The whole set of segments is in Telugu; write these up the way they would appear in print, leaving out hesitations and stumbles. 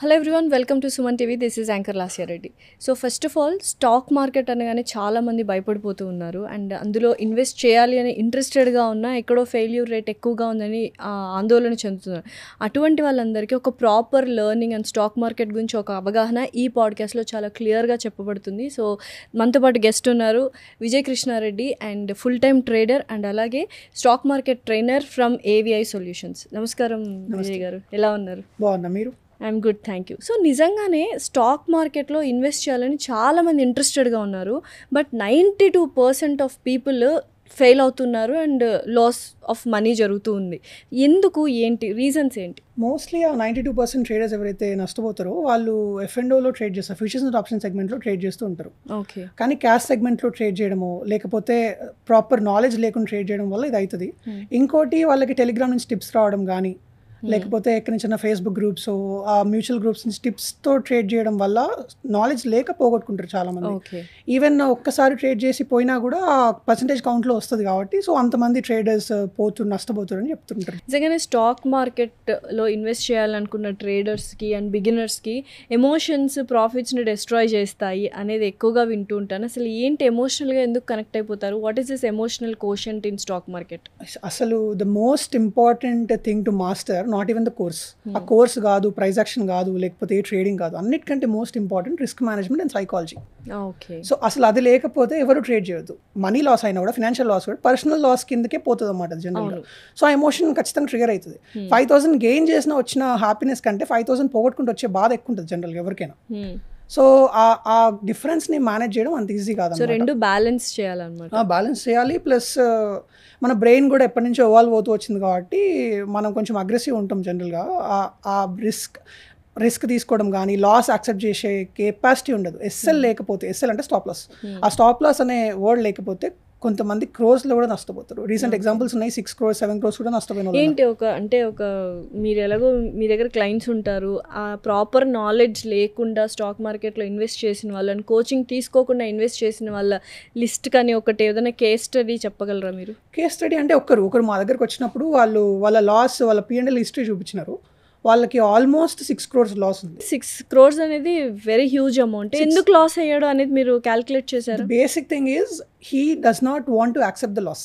Hello everyone, welcome to Suman TV. This is anchor Lasya Reddy. So first of all, stock market అనగానే చాలామంది భయపడిపోతూ ఉన్నారు. అండ్ అందులో ఇన్వెస్ట్ చేయాలి అని ఇంట్రెస్టెడ్గా ఉన్నా ఎక్కడో ఫెయిల్యూర్ రేట్ ఎక్కువగా ఉందని ఆందోళన చెందుతున్నారు. అటువంటి వాళ్ళందరికీ ఒక proper learning and stock market గురించి ఒక అవగాహన ఈ పాడ్కాస్ట్లో చాలా క్లియర్గా చెప్పబడుతుంది. సో మనతో పాటు గెస్ట్ ఉన్నారు Vijay Krishna Reddy, and full time trader and అలాగే stock market trainer from AVI solutions. నమస్కారం విజయ్ గారు, ఎలా ఉన్నారు? బాగున్నా, మీరు? I'm good, thank you. So నిజంగానే స్టాక్ మార్కెట్లో ఇన్వెస్ట్ చేయాలని చాలామంది ఇంట్రెస్టెడ్గా ఉన్నారు. బట్ 92% ఆఫ్ పీపుల్ ఫెయిల్ అవుతున్నారు అండ్ లాస్ ఆఫ్ మనీ జరుగుతూ ఉంది. ఎందుకు, ఏంటి రీజన్స్ ఏంటి? మోస్ట్లీ ఆ 92% ట్రేడర్స్ ఎవరైతే నష్టపోతారో వాళ్ళు F&Oలో ట్రేడ్ చేస్తారు, ఫ్యూచర్స్ అండ్ ఆప్షన్ సెగ్మెంట్లో ట్రేడ్ చేస్తూ ఉంటారు. ఓకే. కానీ క్యాష్ సెగ్మెంట్లో ట్రేడ్ చేయడము, లేకపోతే ప్రాపర్ నాలెడ్జ్ లేకుండా ట్రేడ్ చేయడం వల్ల ఇది అవుతుంది. ఇంకోటి, వాళ్ళకి టెలిగ్రామ్ నుంచి టిప్స్ రావడం కానీ, లేకపోతే ఎక్కడి నుంచి ఫేస్బుక్ గ్రూప్స్, ఆ మ్యూచువల్ గ్రూప్స్ నుంచి టిప్స్తో ట్రేడ్ చేయడం వల్ల నాలెడ్జ్ లేక పోగొట్టుకుంటారు చాలామంది. ఈవెన్ ఒక్కసారి ట్రేడ్ చేసి పోయినా కూడా ఆ పర్సంటేజ్ కౌంట్లో వస్తుంది కాబట్టి సో అంతమంది ట్రేడర్స్ నష్టపోతారని చెప్తుంటారు. నిజంగానే స్టాక్ మార్కెట్లో ఇన్వెస్ట్ చేయాలనుకున్న ట్రేడర్స్కి అండ్ బిగినర్స్కి ఎమోషన్స్ ప్రాఫిట్స్ని డిస్ట్రాయ్ చేస్తాయి అనేది ఎక్కువగా వింటూ ఉంటాను. అసలు ఏంటి, ఎమోషనల్గా ఎందుకు కనెక్ట్ అయిపోతారు? What is this emotional quotient in stock market? అసలు the most important thing to master, not even the course. ఆ కోర్స్ కాదు, ప్రైజ్ యాక్షన్ కాదు, లేకపోతే ట్రేడింగ్ కాదు, అన్నిటికంటే most important risk management and psychology. Okay. So అసలు అది లేకపోతే ఎవరు ట్రేడ్ చేయొద్దు. మనీ లాస్ అయినా కూడా, ఫినాన్షియల్ లాస్ కూడా పర్సనల్ లాస్ కిందకే పోతుంది అన్నమాట జనరల్గా. సో ఆ ఎమోషన్ ఖచ్చితంగా ట్రిగర్ అవుతుంది. 5,000 గెయిన్ చేసిన వచ్చిన హ్యాపీనెస్ కంటే 5,000 పోగొట్టుకుంటూ వచ్చే బాధ ఎక్కువ ఉంటుంది జనరల్గా ఎవరికైనా. సో ఆ డిఫరెన్స్ని మేనేజ్ చేయడం అంత ఈజీ కాదు. సో రెండు బ్యాలెన్స్ చేయాలన్నమాట. బ్యాలెన్స్ చేయాలి, ప్లస్ మన బ్రెయిన్ కూడా ఎప్పటి నుంచో ఎవాల్వ్ అవుతూ వచ్చింది కాబట్టి మనం కొంచెం అగ్రెసివ్ ఉంటాం జనరల్గా. ఆ రిస్క్ తీసుకోవడం కానీ, లాస్ యాక్సెప్ట్ చేసే కెపాసిటీ ఉండదు. ఎస్ఎల్ లేకపోతే, ఎస్ఎల్ అంటే స్టాప్ లాస్, ఆ స్టాప్ లాస్ అనే వర్డ్ లేకపోతే కొంతమంది క్రోర్స్లో కూడా నష్టపోతారు. రీసెంట్ ఎగ్జాంపుల్స్ ఉన్నాయి, 6 crores 7 crores కూడా నష్టపోయిన. ఏంటి ఒక మీరు ఎలాగో మీ దగ్గర క్లయింట్స్ ఉంటారు, ఆ ప్రాపర్ నాలెడ్జ్ లేకుండా స్టాక్ మార్కెట్లో ఇన్వెస్ట్ చేసిన వాళ్ళని, కోచింగ్ తీసుకోకుండా ఇన్వెస్ట్ చేసిన వాళ్ళ లిస్ట్ కానీ ఒకటి ఏదైనా కేస్ స్టడీ చెప్పగలరా మీరు? కేస్ స్టడీ అంటే ఒకరు మా దగ్గరకు వచ్చినప్పుడు వాళ్ళ లాస్, వాళ్ళ P&L హిస్టరీ చూపించినారు. వాళ్ళకి ఆల్మోస్ట్ 6 crores లాస్ ఉంది. 6 crores అనేది వెరీ హ్యూజ్ అమౌంట్. ఎందుకు లాస్ అయ్యాడు అనేది మీరు క్యాల్కులేట్ చేశారు? Basic thing is he does not want to accept the loss.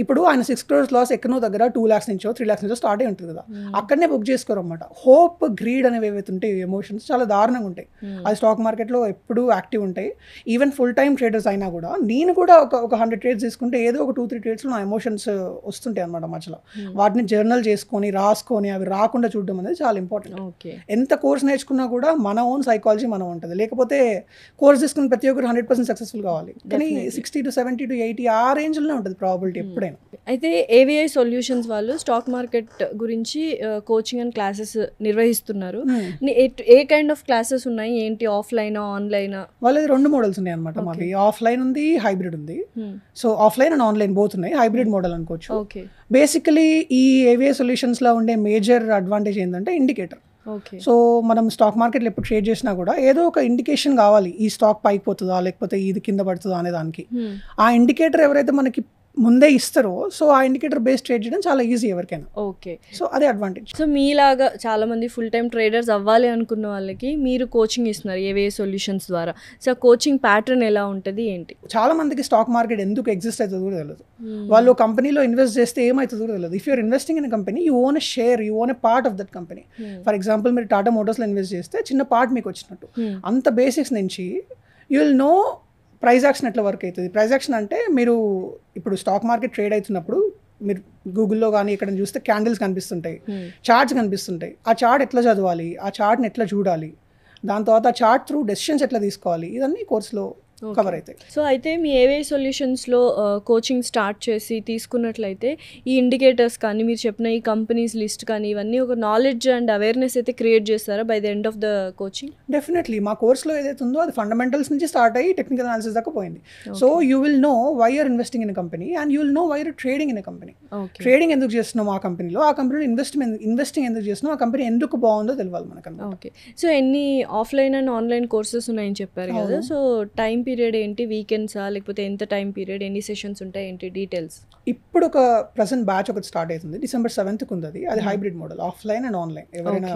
ఇప్పుడు ఆయన 6 crores లాస్ ఎక్కడో దగ్గర 2 lakhs నుంచో 3 lakhs నుంచో స్టార్ట్ అయి ఉంటుంది కదా, అక్కడనే బుక్ చేసుకోరు అనమాట. హోప్, గ్రీడ్ అనేవి ఏవైతే ఉంటాయి, ఎమోషన్స్ చాలా దారుణంగా ఉంటాయి. అది స్టాక్ మార్కెట్లో ఎప్పుడూ యాక్టివ్ ఉంటాయి. ఈవెన్ ఫుల్ టైమ్ ట్రేడర్స్ అయినా కూడా, నేను కూడా ఒక 100 trades తీసుకుంటే ఏదో ఒక 2-3 ట్రేడ్స్లో నా ఎమోషన్స్ వస్తుంటాయి అనమాట మధ్యలో. వాటిని జర్నల్ చేసుకొని, రాసుకొని, అవి రాకుండా చూడడం అనేది చాలా ఇంపార్టెంట్. ఎంత కోర్స్ నేర్చుకున్నా కూడా మన ఓన్ సైకాలజీ మనం ఉంటుంది. లేకపోతే కోర్స్ తీసుకుని ప్రతి ఒక్కరు 100% సక్సెస్ఫుల్ కావాలి, కానీ 60 to 70 to 80 ఆ రేంజ్లోనే ఉంటుంది ప్రాబిలిటీ ఎప్పుడైనా. అయితే ఏవిఐ సొల్యూషన్స్ వాళ్ళు స్టాక్ మార్కెట్ గురించి కోచింగ్ అండ్ క్లాసెస్ నిర్వహిస్తున్నారు. ఏ కైండ్ ఆఫ్ క్లాసెస్ ఉన్నాయి, ఏంటి, ఆఫ్లైన్ ఆన్లైన్? వాళ్ళది 2 మోడల్స్ ఉన్నాయి అనమాట. మాది ఆఫ్లైన్ ఉంది, హైబ్రిడ్ ఉంది. So offline and online both ఉన్నాయి. హైబ్రిడ్ మోడల్ అనుకోవచ్చు. బేసికలీ ఈ ఏవిఐ సొల్యూషన్స్ లో ఉండే మేజర్ అడ్వాంటేజ్ ఏంటంటే ఇండికేటర్. సో మనం స్టాక్ మార్కెట్లో ఎప్పుడు ట్రేడ్ చేసినా కూడా ఏదో ఒక ఇండికేషన్ కావాలి, ఈ స్టాక్ పైకి పోతుందా లేకపోతే ఇది కింద పడుతుందా అనే దానికి. ఆ ఇండికేటర్ ఎవరైతే మనకి ముందే ఇస్తారో, సో ఆ ఇండికేటర్ బేస్ ట్రేడ్ చేయడం చాలా ఈజీ ఎవరికైనా. ఓకే. సో అదే అడ్వాంటేజ్. సో మీలాగా చాలా మంది ఫుల్ టైమ్ ట్రేడర్స్ అవ్వాలి అనుకున్న వాళ్ళకి మీరు కోచింగ్ ఇస్తున్నారు ఏవిఐ సొల్యూషన్స్ ద్వారా. సో కోచింగ్ ప్యాటర్న్ ఎలా ఉంటుంది, ఏంటి? చాలా మందికి స్టాక్ మార్కెట్ ఎందుకు ఎగ్జిస్ట్ అవుతుందో కూడా తెలియదు. వాళ్ళు కంపెనీలో ఇన్వెస్ట్ చేస్తే ఏమవుతుందో కూడా తెలియదు. If you're investing in company, you own a share, you own a part of that company. For example, మీరు టాటా మోటార్స్లో ఇన్వెస్ట్ చేస్తే చిన్న పార్ట్ మీకు వచ్చినట్టు. అంత బేసిక్స్ నుంచి you will no price action ఎట్లా వర్క్ అవుతుంది. ప్రైజ్ యాక్షన్ అంటే, మీరు ఇప్పుడు స్టాక్ మార్కెట్ ట్రేడ్ అవుతున్నప్పుడు మీరు గూగుల్లో కానీ ఇక్కడ చూస్తే క్యాండిల్స్ కనిపిస్తుంటాయి, చార్ట్స్ కనిపిస్తుంటాయి. ఆ చార్ట్ ఎట్లా చదవాలి, ఆ చార్ట్ని ఎట్లా చూడాలి, దాని తర్వాత ఆ చార్ట్ త్రూ డెసిషన్స్ ఎట్లా తీసుకోవాలి, ఇవన్నీ కోర్సులో కవర్ అవుతాయి. సో అయితే మీ ఏవిఐ సొల్యూషన్స్లో కోచింగ్ స్టార్ట్ చేసి తీసుకున్నట్లయితే ఈ ఇండికేటర్స్ కానీ, మీరు చెప్పిన ఈ కంపెనీస్ లిస్ట్ కానీ, ఇవన్నీ ఒక నాలెడ్జ్ అండ్ అవేర్నెస్ అయితే క్రియేట్ చేస్తారా by the end of the coaching? Definitely. మా కోర్స్లో ఏదైతే ఉందో అది ఫండమెంటల్స్ నుంచి స్టార్ట్ అయ్యి టెక్నికల్ అనాలిసిస్ దాకా పోయింది. So you will know why you're investing in company and you will know why you're trading in company. Trading ఎందుకు చేస్తున్నాం ఆ కంపెనీలో, ఆ కంపెనీలో ఇన్వెస్టింగ్ ఎందుకు చేస్తున్నాం, ఆ కంపెనీ ఎందుకు బాగుందో తెలియాలి మనకు. ఓకే. సో ఎన్ని ఆఫ్లైన్ అండ్ ఆన్లైన్ కోర్సెస్ ఉన్నాయని చెప్పారు కదా, సో టైం పీరియడ్ ఏంటి, వీకెండ్సా లేకపోతే ఎంత టైం పీరియడ్, ఎన్ని సెషన్స్ ఉంటాయి, ఏంటి డీటెయిల్స్? ఇప్పుడు ఒక ప్రెసెంట్ బ్యాచ్ ఒకటి స్టార్ట్ అవుతుంది, December 7th ఉంది. అది hybrid model, offline and online. ఎవరైనా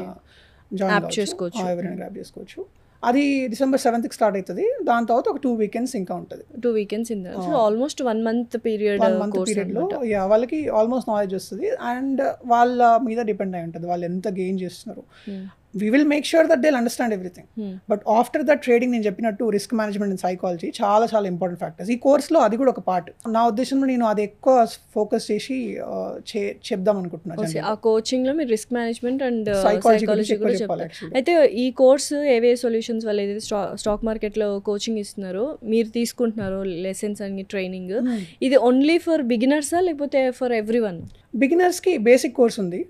జాయిన్ చేసుకోవచ్చు. ఎవరైనా గ్రాప్ చేసుకోవచ్చు. అది December 7th స్టార్ట్ అవుతుంది. దాని తర్వాత ఒక 2 weekends ఇంకా ఉంటుంది. 2 weekends in there. So almost 1 month period 1 month పీరియడ్లో వాళ్ళకి ఆల్మోస్ట్ నాలెడ్జ్ వస్తుంది అండ్ వాళ్ళ మీద డిపెండ్ అయి ఉంటుంది వాళ్ళు ఎంత గెయిన్ చేస్తున్నారు. We will make sure that they understand everything. But after that trading నేను చెప్పినట్టు రిస్క్ మేనేజ్మెంట్ అండ్ సైకాలజీ చాలా చాలా ఇంపార్టెంట్ ఫ్యాక్టర్స్. ఈ కోర్స్లో అది కూడా ఒక పార్ట్. నా ఉద్దేశంలో నేను అది ఎక్కువ ఫోకస్ చేసి చెప్దాం అనుకుంటున్నాను. ఆ కోచింగ్లో మీరు రిస్క్ మేనేజ్మెంట్ అండ్ సైకాలజీ కూడా చెప్పాలి. అయితే ఈ కోర్సు ఏవే సొల్యూషన్స్ వాళ్ళు ఏదైతే స్టాక్ మార్కెట్లో కోచింగ్ ఇస్తున్నారో మీరు తీసుకుంటున్నారో లెసన్స్ అండ్ ట్రైనింగ్, ఇది ఓన్లీ ఫర్ బిగినర్సా లేకపోతే ఫర్ ఎవ్రీ వన్? బిగినర్స్కి బేసిక్ కోర్స్ ఉంది.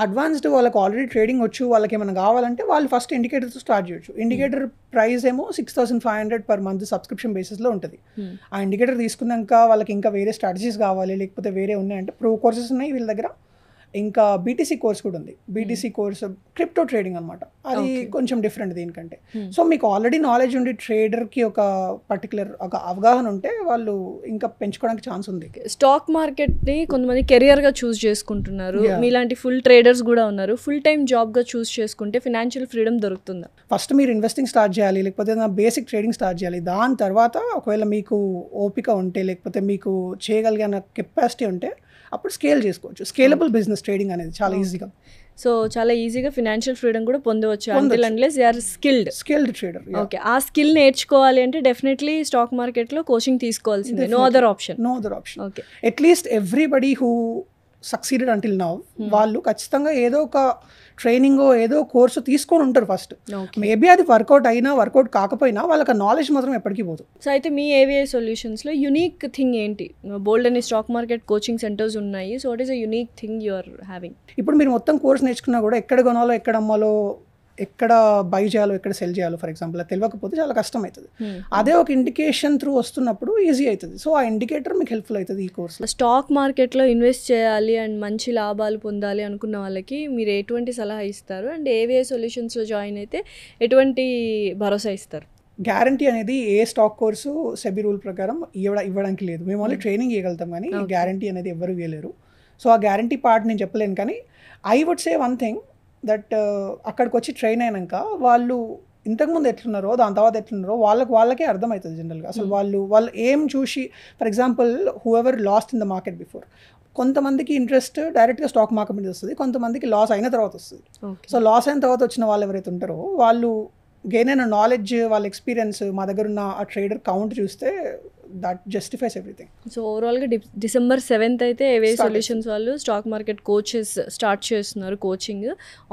అడ్వాన్స్డ్ వాళ్ళకి ఆల్రెడీ ట్రేడింగ్ వచ్చు, వాళ్ళకి ఏమైనా కావాలంటే వాళ్ళు ఫస్ట్ ఇండికేటర్తో స్టార్ట్ చేయొచ్చు. ఇండికేటర్ ప్రైస్ ఏమో 6,500 per month సబ్స్క్రిప్షన్ బేసిస్లో ఉంటుంది. ఆ ఇండికేటర్ తీసుకున్నాక వాళ్ళకి ఇంకా వేరే స్ట్రాటజీస్ కావాలి లేకపోతే వేరే ఉన్నాయంటే ప్రో కోర్సెస్ ఉన్నాయి వీళ్ళ దగ్గర. ఇంకా బీటీసీ కోర్స్ కూడా ఉంది. బీటీసీ కోర్స్ క్రిప్టో ట్రేడింగ్ అనమాట. అది కొంచెం డిఫరెంట్ దీనికంటే. సో మీకు ఆల్రెడీ నాలెడ్జ్ ఉండి ట్రేడర్కి ఒక పర్టికులర్ ఒక అవగాహన ఉంటే వాళ్ళు ఇంకా పెంచుకోవడానికి ఛాన్స్ ఉంది. స్టాక్ మార్కెట్ని కొంతమంది కెరియర్గా చూస్ చేసుకుంటున్నారు. మీలాంటి ఫుల్ ట్రేడర్స్ కూడా ఉన్నారు. ఫుల్ టైం జాబ్గా చూస్ చేసుకుంటే ఫినాన్షియల్ ఫ్రీడమ్ దొరుకుతుందా? ఫస్ట్ మీరు ఇన్వెస్టింగ్ స్టార్ట్ చేయాలి లేకపోతే బేసిక్ ట్రేడింగ్ స్టార్ట్ చేయాలి. దాని తర్వాత ఒకవేళ మీకు ఓపిక ఉంటే లేకపోతే మీకు చేయగలిగిన కెపాసిటీ ఉంటే అప్పుడు స్కేల్ చేసుకోవచ్చు. స్కేలబుల్ బిజినెస్ ట్రేడింగ్ అనేది చాలా ఈజీగా. సో చాలా ఈజీగా ఫినాన్షియల్ ఫ్రీడమ్ కూడా పొందవచ్చు until unless they are skilled trader. Okay, ఆ స్కిల్ నేర్చుకోవాలి అంటే డెఫినెట్లీ స్టాక్ మార్కెట్లో కోచింగ్ తీసుకోవాల్సిందే. No other option. Okay, at least everybody who succeeded until now వాళ్ళు ఖచ్చితంగా ఏదో ఒక ట్రైనింగ్ ఏదో కోర్సు తీసుకొని ఉంటారు ఫస్ట్. మేబీ అది వర్కౌట్ అయినా వర్కౌట్ కాకపోయినా వాళ్ళకి నాలెడ్జ్ మాత్రం ఎప్పటికీ పోదు. సో అయితే మీ ఏవిఐ సొల్యూషన్స్లో యూనిక్ థింగ్ ఏంటి? బోల్డ్ అని స్టాక్ మార్కెట్ కోచింగ్ సెంటర్స్ ఉన్నాయి. So what is a unique thing you are having? ఇప్పుడు మీరు మొత్తం కోర్స్ నేర్చుకున్నా కూడా ఎక్కడ కొనాలో ఎక్కడ అమ్మాలో ఎక్కడ బై చేయాలో ఎక్కడ సెల్ చేయాలో ఫర్ ఎగ్జాంపుల్ అది తెలియకపోతే చాలా కష్టం అవుతుంది. అదే ఒక ఇండికేషన్ త్రూ వస్తున్నప్పుడు ఈజీ అవుతుంది. సో ఆ ఇండికేటర్ మీకు హెల్ప్ఫుల్ అవుతుంది ఈ కోర్స్. స్టాక్ మార్కెట్లో ఇన్వెస్ట్ చేయాలి అండ్ మంచి లాభాలు పొందాలి అనుకున్న వాళ్ళకి మీరు ఎటువంటి సలహా ఇస్తారు? అండ్ ఏవిఐ సొల్యూషన్స్లో జాయిన్ అయితే ఎటువంటి భరోసా ఇస్తారు? గ్యారంటీ అనేది ఏ స్టాక్ కోర్సు సెబీ రూల్ ప్రకారం ఇవ్వడానికి లేదు. మేము ఓన్లీ ట్రైనింగ్ ఇవ్వగలుగుతాం కానీ గ్యారంటీ అనేది ఎవరు ఇవ్వలేరు. సో ఆ గ్యారంటీ పార్ట్ నేను చెప్పలేను. కానీ I would say one thing that అక్కడికి వచ్చి ట్రైన్ అయినాక వాళ్ళు ఇంతకుముందు ఎట్లున్నారో దాని తర్వాత ఎట్లున్నారో వాళ్ళకే అర్థమవుతుంది జనరల్గా. అసలు వాళ్ళు ఏం చూసి for example who ever last in the market before, కొంతమందికి ఇంట్రెస్ట్ డైరెక్ట్గా స్టాక్ మార్కెట్ మీద వస్తుంది, కొంతమందికి లాస్ అయిన తర్వాత వస్తుంది. సో లాస్ అయిన తర్వాత వచ్చిన వాళ్ళు ఎవరైతే ఉంటారో వాళ్ళు గెయిన్ అయిన నాలెడ్జ్ వాళ్ళ ఎక్స్పీరియన్స్ మా దగ్గర ఉన్న ఆ ట్రేడర్ కౌంట్ చూస్తే దట్ జస్టిఫైస్ ఎవ్రీథింగ్. సో ఓవరాల్గా December 7th అయితే ఏవే సొల్యూషన్స్ వాళ్ళు స్టాక్ మార్కెట్ కోచెస్ స్టార్ట్ చేస్తున్నారు. కోచింగ్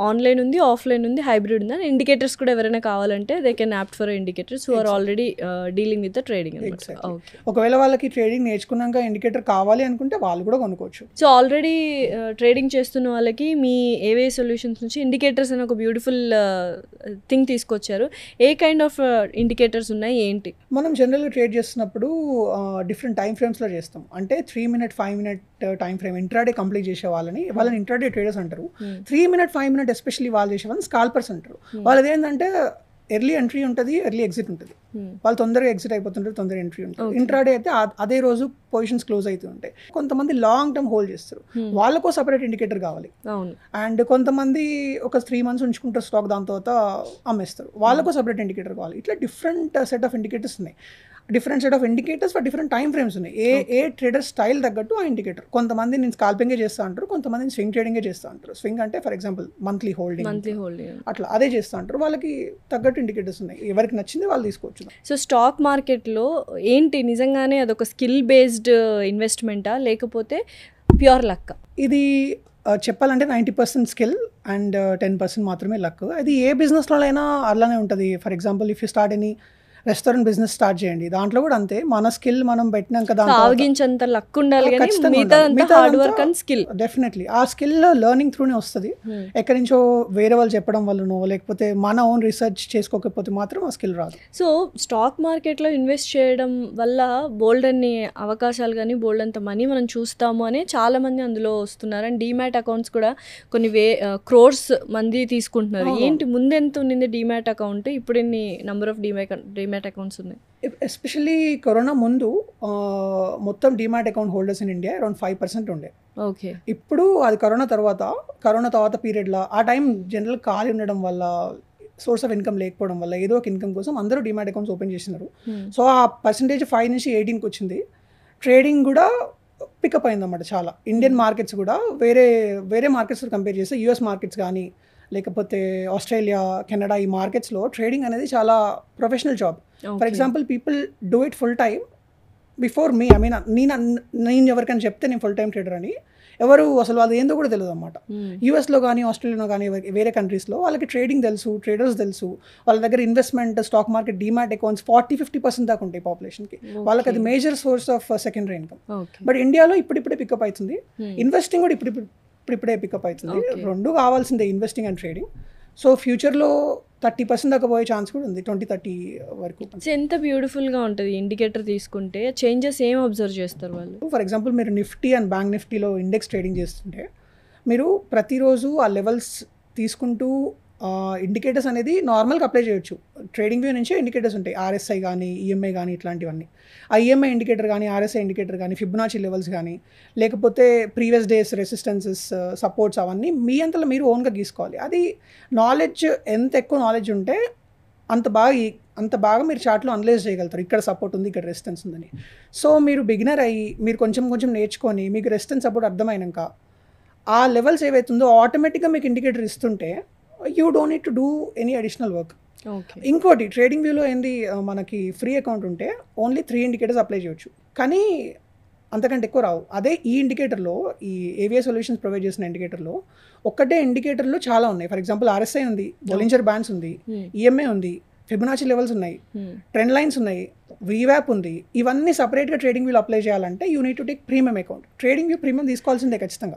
ఆన్లైన్ ఉంది, ఆఫ్లైన్ ఉంది, హైబ్రిడ్ ఉంది. అండ్ ఇండికేటర్స్ కూడా ఎవరైనా కావాలంటే they can opt for indicators who are already dealing with the trading. ఒకవేళ వాళ్ళకి ట్రేడింగ్ నేర్చుకున్నాక ఇండికేటర్ కావాలి అనుకుంటే వాళ్ళు కూడా కొనుక్కోవచ్చు. సో ఆల్రెడీ ట్రేడింగ్ చేస్తున్న వాళ్ళకి మీ ఏవే సొల్యూషన్స్ నుంచి ఇండికేటర్స్ అనే ఒక బ్యూటిఫుల్ థింగ్ తీసుకొచ్చారు. ఏ కైండ్ ఆఫ్ ఇండికేటర్స్ ఉన్నాయి ఏంటి? మనం జనరల్గా ట్రేడ్ చేస్తున్నప్పుడు డిఫరెంట్ టైం ఫ్రేమ్స్లో చేస్తాం. అంటే 3 minute 5 minute time frame intraday complete చేసే వాళ్ళని ఇంట్రాడే ట్రేడర్స్ అంటారు. 3 minute 5 minute ఎస్పెషల్లీ వాళ్ళు చేసే వాళ్ళని స్కాల్పర్స్ అంటారు. వాళ్ళది ఏంటంటే ఎర్లీ ఎంట్రీ ఉంటుంది, ఎర్లీ ఎగ్జిట్ ఉంటుంది. వాళ్ళు తొందరగా ఎగ్జిట్ అయిపోతుంటారు, తొందరగా ఎంట్రీ ఉంటుంది. ఇంట్రాడే అయితే అదే రోజు పొజిషన్స్ క్లోజ్ అవుతూ ఉంటాయి. కొంతమంది లాంగ్ టర్మ్ హోల్డ్ చేస్తారు, వాళ్ళకో సపరేట్ ఇండికేటర్ కావాలి. అండ్ కొంతమంది ఒక 3 months ఉంచుకుంటారు స్టాక్, దాని తర్వాత అమ్మేస్తారు, వాళ్ళకో సపరేట్ ఇండికేటర్ కావాలి. ఇట్లా డిఫరెంట్ సెట్ ఆఫ్ ఇండికేటర్స్ ఉన్నాయి. Different set of indicators for different time frames ఉన్నాయి. ఏ ట్రేడర్ స్టైల్ తగ్గట్టు ఆ ఇండికేటర్. కొంతమంది నేను స్కాల్పింగే చేస్తా అంటారు, కొంతమంది స్వింగ్ ట్రేడింగే చేస్తా అంటారు. స్వింగ్ అంటే ఫర్ ఎగ్జాంపుల్ మంత్లీ హోల్డింగ్ అట్లా అదే చేస్తూ అంటారు. వాళ్ళకి తగ్గట్టు ఇండికేటర్స్ ఉన్నాయి, ఎవరికి నచ్చింది వాళ్ళు తీసుకోవచ్చు. సో స్టాక్ మార్కెట్లో ఏంటి నిజంగానే అదొక స్కిల్ బేస్డ్ ఇన్వెస్ట్మెంటా లేకపోతే ప్యూర్ లక్? ఇది చెప్పాలంటే 90% స్కిల్ అండ్ 10% మాత్రమే లక్. అది ఏ బిజినెస్లో అయినా అలానే ఉంటుంది. For example if you start any restaurant business start చేయండి, దాంట్లో కూడా అంతే. మన స్కిల్ మనం పెట్టినాక ఆవగించేంత లక్ ఉండాలి, hard work and skill. Definitely ఆ స్కిల్ లెర్నింగ్ త్రూనే వస్తుంది. ఎక్కడి నుంచో వేరే వాళ్ళు చెప్పడం వల్లనో లేకపోతే మన ఓన్ రీసెర్చ్ చేసుకోకపోతే మాత్రం ఆ స్కిల్ రాదు. సో స్టాక్ మార్కెట్లో ఇన్వెస్ట్ చేయడం వల్ల బోల్డ్ అన్ని అవకాశాలు కానీ బోల్డ్ అంత మనీ మనం చూస్తాము అని చాలా మంది అందులో వస్తున్నారు. అండ్ డీమ్యాట్ అకౌంట్స్ కూడా కొన్ని crores మంది తీసుకుంటున్నారు. ఏంటి ముందెంత ఉన్నింది డీమ్యాట్ అకౌంట్, ఇప్పుడు ఎన్ని number of demat demat accounts ఉన్నాయి? ఎస్పెషల్లీ కరోనా ముందు మొత్తం demat account holders in India around 5% ఉండే. ఓకే. ఇప్పుడు అది కరోనా తర్వాత పీరియడ్లో ఆ టైం జనరల్ ఖాళీ ఉండడం వల్ల, సోర్స్ ఆఫ్ ఇన్కమ్ లేకపోవడం వల్ల, ఏదో ఒక ఇన్కమ్ కోసం అందరూ డీమ్యాట్ అకౌంట్స్ ఓపెన్ చేసినారు. సో ఆ పర్సంటేజ్ 5 నుంచి 18కి వచ్చింది. ట్రేడింగ్ కూడా పికప్ అయిందన్నమాట చాలా. ఇండియన్ మార్కెట్స్ కూడా వేరే మార్కెట్స్తో కంపేర్ చేస్తే యూఎస్ మార్కెట్స్ కానీ, లేకపోతే ఆస్ట్రేలియా, కెనడా, ఈ మార్కెట్స్లో ట్రేడింగ్ అనేది చాలా professional job. For example people do it full time before me. I mean నేను ఎవరికైనా చెప్తే నేను ఫుల్ టైం ట్రేడర్ అని, ఎవరు అసలు అది ఏందో కూడా తెలియదు అనమాట. యూఎస్లో కానీ, ఆస్ట్రేలియాలో కానీ, వేరే కంట్రీస్లో వాళ్ళకి ట్రేడింగ్ తెలుసు, ట్రేడర్స్ తెలుసు. వాళ్ళ దగ్గర investment, stock market, demat accounts 40-50% దాకా ఉంటాయి పాపులేషన్కి. వాళ్ళకి అది major source of secondary income. But ఇండియాలో ఇప్పుడిప్పుడే పికప్ అవుతుంది. ఇన్వెస్టింగ్ కూడా ఇప్పుడిప్పుడే పికప్ అవుతుంది. రెండు కావాల్సిందే, ఇన్వెస్టింగ్ అండ్ ట్రేడింగ్. సో ఫ్యూచర్లో 30% దాకా పోయే ఛాన్స్ కూడా ఉంది, 20-30 వరకు. ఎంత బ్యూటిఫుల్గా ఉంటుంది ఇండికేటర్ తీసుకుంటే. చేంజెస్ ఏం అబ్జర్వ్ చేస్తారు వాళ్ళు? ఫర్ ఎగ్జాంపుల్ మీరు నిఫ్టీ అండ్ బ్యాంక్ నిఫ్టీలో ఇండెక్స్ ట్రేడింగ్ చేస్తుంటే మీరు ప్రతిరోజు ఆ లెవెల్స్ తీసుకుంటూ ఇండికేటర్స్ అనేది నార్మల్గా అప్లై చేయొచ్చు. ట్రేడింగ్ వ్యూ నుంచే ఇండికేటర్స్ ఉంటాయి, ఆర్ఎస్ఐ కానీ, ఈఎంఐ కానీ, ఇట్లాంటివన్నీ. ఆ ఈఎంఐ ఇండికేటర్ కానీ, ఆర్ఎస్ఐ ఇండికేటర్ కానీ, ఫిబొనాచి లెవెల్స్ కానీ, లేకపోతే ప్రీవియస్ డేస్ రెసిస్టెన్సెస్, సపోర్ట్స్, అవన్నీ మీ అంతలో మీరు ఓన్గా గీసుకోవాలి. అది నాలెడ్జ్, ఎంత ఎక్కువ నాలెడ్జ్ ఉంటే అంత బాగా మీరు చార్ట్లో అనలైజ్ చేయగలుగుతారు. ఇక్కడ సపోర్ట్ ఉంది, ఇక్కడ రెసిస్టెన్స్ ఉందని. సో మీరు బిగినర్ అయ్యి మీరు కొంచెం నేర్చుకొని మీకు రెసిస్టెన్స్ సపోర్ట్ అర్థమైనాక ఆ లెవెల్స్ ఏవైతుందో ఆటోమేటిక్గా మీకు ఇండికేటర్ ఇస్తుంటే you don't need to do any additional work. ఇంకోటి ట్రేడింగ్ వ్యూలో ఏంది, మనకి ఫ్రీ అకౌంట్ ఉంటే ఓన్లీ 3 ఇండికేటర్స్ అప్లై చేయొచ్చు, కానీ అంతకంటే ఎక్కువ రావు. అదే ఈ ఇండికేటర్లో, ఈ ఏవిఐ సొల్యూషన్స్ ప్రొవైడ్ చేసిన ఇండికేటర్లో ఒక్కటే ఇండికేటర్లో చాలా ఉన్నాయి. ఫర్ ఎగ్జాంపుల్ ఆర్ఎస్ఐ ఉంది, బొలింజర్ బ్యాండ్స్ ఉంది, ఈఎంఐ ఉంది, ఫిబొనాచి లెవెల్స్ ఉన్నాయి, ట్రెండ్ లైన్స్ ఉన్నాయి, వీవ్యాప్ ఉంది. ఇవన్నీ సపరేట్గా ట్రేడింగ్ వ్యూలో అప్లై చేయాలంటే you need to take premium account. Trading view premium తీసుకోవాల్సిందే ఖచ్చితంగా.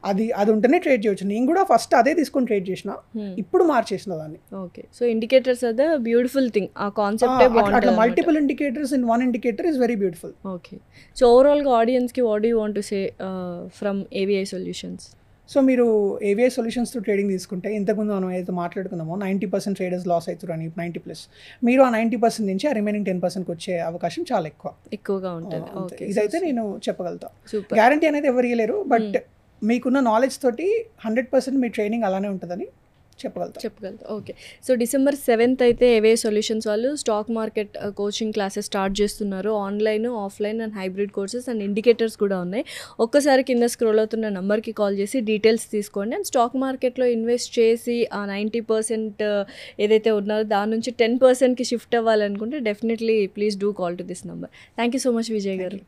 అది ఉంటేనే ట్రేడ్ చేయొచ్చు. నేను కూడా ఫస్ట్ అదే తీసుకొని ట్రేడ్ చేసిన, ఇప్పుడు మార్చేసిన దాన్ని. ఓకే. సో ఇండికేటర్స్ అదే బ్యూటిఫుల్ థింగ్. ఆ కాన్సెప్టే బాగుంటుంది. అట్లా multiple indicators in one indicator is very beautiful. Okay. So ఓవరాల్గా ఆడియన్స్కి what do you want to say from AVI solutions? So మీరు ఏవిఐ సొల్యూషన్స్తో ట్రేడింగ్ తీసుకుంటే, ఇంతకుముందు మనం ఏదైతే మాట్లాడుకున్నామో 90% ట్రేడర్స్ లాస్ అవుతారు అని, 90+, మీరు ఆ 90% నుంచి ఆ రిమైనింగ్ 10%కి వచ్చే అవకాశం చాలా ఎక్కువగా ఉంటుంది. ఇదైతే నేను చెప్పగలుగుతా. గ్యారంటీ అనేది ఎవరు ఇవ్వలేరు, బట్ మీకున్న నాలెడ్జ్ తోటి 100% మీ ట్రైనింగ్ అలానే ఉంటుందని చెప్పగలుగుతా. ఓకే. సో December 7th అయితే ఏవిఐ సొల్యూషన్స్ వాళ్ళు stock market coaching classes start చేస్తున్నారు. Online, offline and hybrid courses and indicators కూడా ఉన్నాయి. ఒక్కసారి కింద స్క్రోల్ అవుతున్న నెంబర్కి కాల్ చేసి డీటెయిల్స్ తీసుకోండి. అండ్ స్టాక్ మార్కెట్లో ఇన్వెస్ట్ చేసి ఆ 90% ఏదైతే ఉన్నారో దాని నుంచి 10%కి షిఫ్ట్ అవ్వాలనుకుంటే definitely please do call to this number. Thank you so much Vijay గారు.